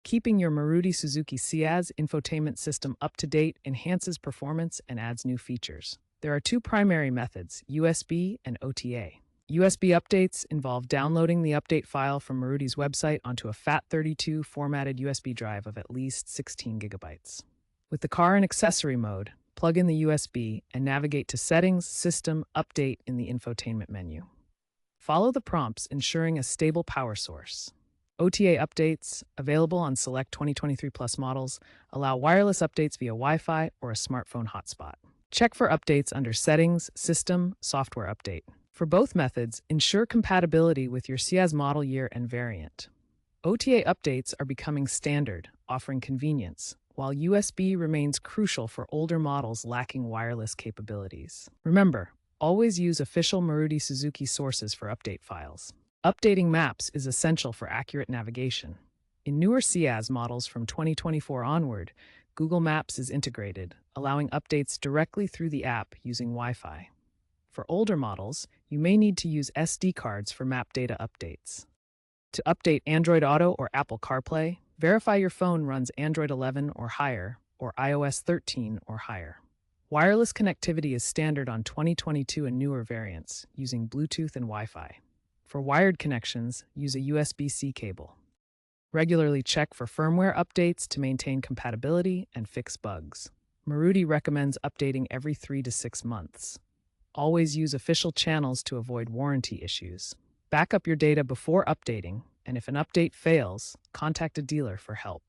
Keeping your Maruti Suzuki Ciaz infotainment system up to date enhances performance and adds new features. There are two primary methods, USB and OTA. USB updates involve downloading the update file from Maruti's website onto a FAT32 formatted USB drive of at least 16 gigabytes. With the car and accessory mode, plug in the USB and navigate to Settings, System, Update in the infotainment menu. Follow the prompts, ensuring a stable power source. OTA updates, available on select 2023 Plus models, allow wireless updates via Wi-Fi or a smartphone hotspot. Check for updates under Settings, System, Software Update. For both methods, ensure compatibility with your Ciaz model year and variant. OTA updates are becoming standard, offering convenience, while USB remains crucial for older models lacking wireless capabilities. Remember, always use official Maruti Suzuki sources for update files. Updating maps is essential for accurate navigation. In newer Ciaz models from 2024 onward, Google Maps is integrated, allowing updates directly through the app using Wi-Fi. For older models, you may need to use SD cards for map data updates. To update Android Auto or Apple CarPlay, verify your phone runs Android 11 or higher, or iOS 13 or higher. Wireless connectivity is standard on 2022 and newer variants, using Bluetooth and Wi-Fi. For wired connections, use a USB-C cable. Regularly check for firmware updates to maintain compatibility and fix bugs. Maruti recommends updating every 3 to 6 months. Always use official channels to avoid warranty issues. Back up your data before updating, and if an update fails, contact a dealer for help.